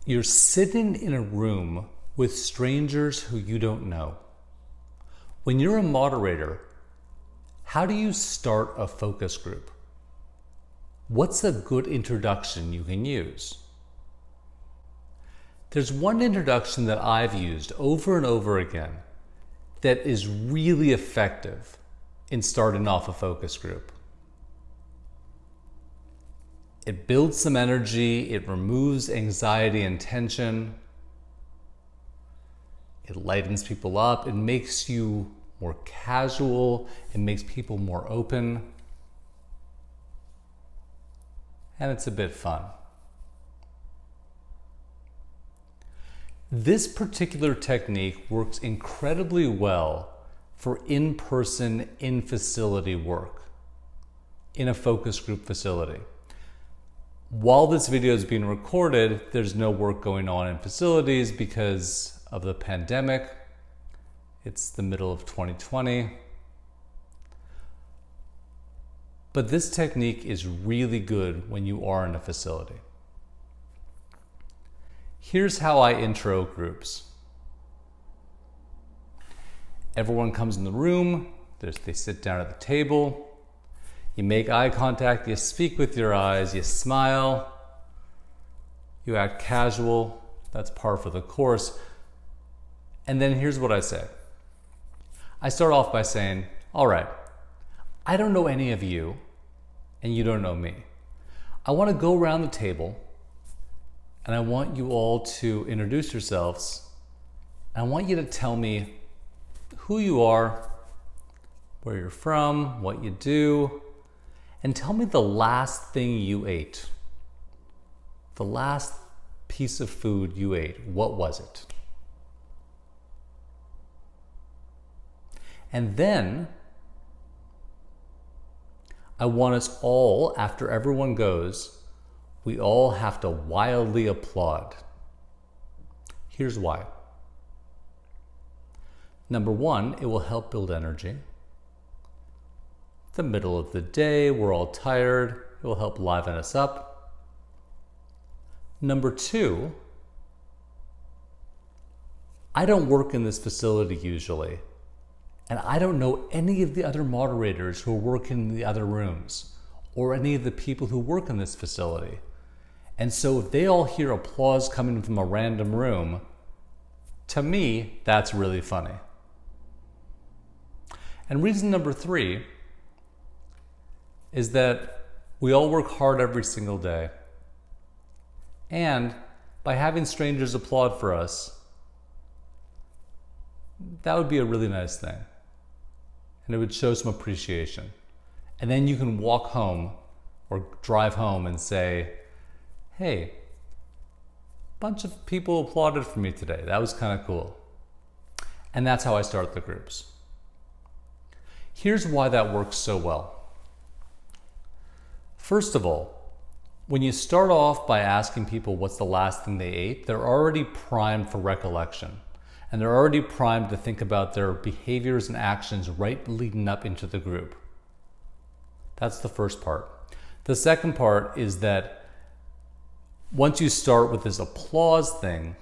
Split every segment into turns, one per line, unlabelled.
You're sitting in a room with strangers who you don't know. When you're a moderator, how do you start a focus group? What's a good introduction you can use? There's one introduction that I've used over and over again that is really effective in starting off a focus group. It builds some energy, it removes anxiety and tension, it lightens people up, it makes you more casual, it makes people more open, and it's a bit fun. This particular technique works incredibly well for in-person, in-facility work, in a focus group facility. While this video is being recorded, there's no work going on in facilities because of the pandemic. It's the middle of 2020. But this technique is really good when you are in a facility. Here's how I intro groups. Everyone comes in the room, they sit down at the table. You make eye contact, you speak with your eyes, you smile, you act casual. That's par for the course. And then here's what I say. I start off by saying, all right, I don't know any of you, and you don't know me. I want to go around the table, and I want you all to introduce yourselves. And I want you to tell me who you are, where you're from, what you do, and tell me the last thing you ate. The last piece of food you ate, what was it? And then I want us all, after everyone goes, we all have to wildly applaud. Here's why. Number one, it will help build energy. The middle of the day, we're all tired. It will help liven us up. Number two, I don't work in this facility usually, and I don't know any of the other moderators who work in the other rooms or any of the people who work in this facility. And so if they all hear applause coming from a random room, to me, that's really funny. And reason number three is that we all work hard every single day. And by having strangers applaud for us, that would be a really nice thing. And it would show some appreciation. And then you can walk home or drive home and say, hey, a bunch of people applauded for me today. That was kind of cool. And that's how I start the groups. Here's why that works so well. First of all, when you start off by asking people what's the last thing they ate, they're already primed for recollection. And they're already primed to think about their behaviors and actions right leading up into the group. That's the first part. The second part is that once you start with this applause thing,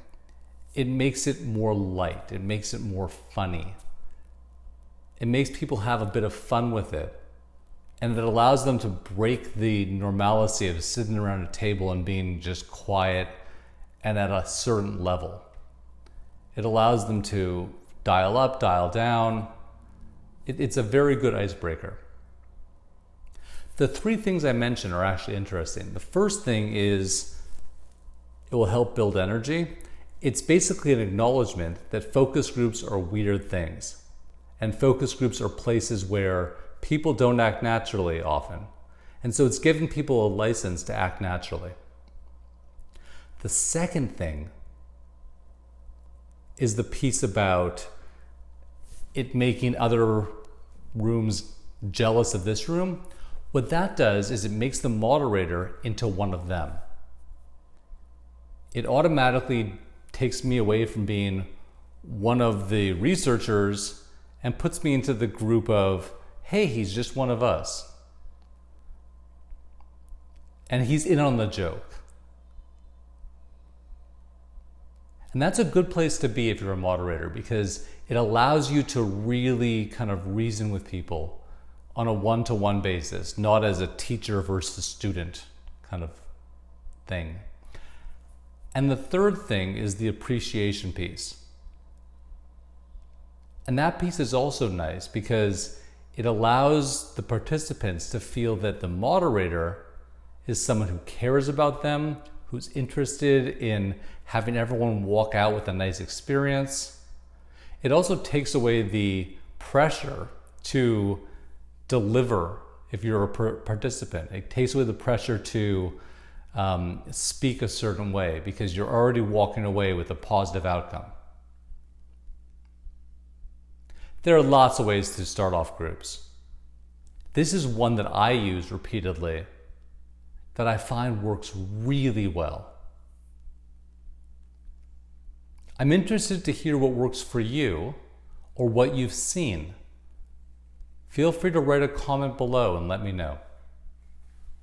it makes it more light. It makes it more funny. It makes people have a bit of fun with it. And it allows them to break the normalcy of sitting around a table and being just quiet and at a certain level. It allows them to dial up, dial down. It's a very good icebreaker. The three things I mentioned are actually interesting. The first thing is it will help build energy. It's basically an acknowledgement that focus groups are weird things. And focus groups are places where people don't act naturally often. And so it's giving people a license to act naturally. The second thing is the piece about it making other rooms jealous of this room. What that does is it makes the moderator into one of them. It automatically takes me away from being one of the researchers and puts me into the group of, hey, he's just one of us. And he's in on the joke. And that's a good place to be if you're a moderator, because it allows you to really kind of reason with people on a one-to-one basis, not as a teacher versus student kind of thing. And the third thing is the appreciation piece. And that piece is also nice because it allows the participants to feel that the moderator is someone who cares about them, who's interested in having everyone walk out with a nice experience. It also takes away the pressure to deliver if you're a participant. It takes away the pressure to speak a certain way because you're already walking away with a positive outcome. There are lots of ways to start off groups. This is one that I use repeatedly that I find works really well. I'm interested to hear what works for you or what you've seen. Feel free to write a comment below and let me know.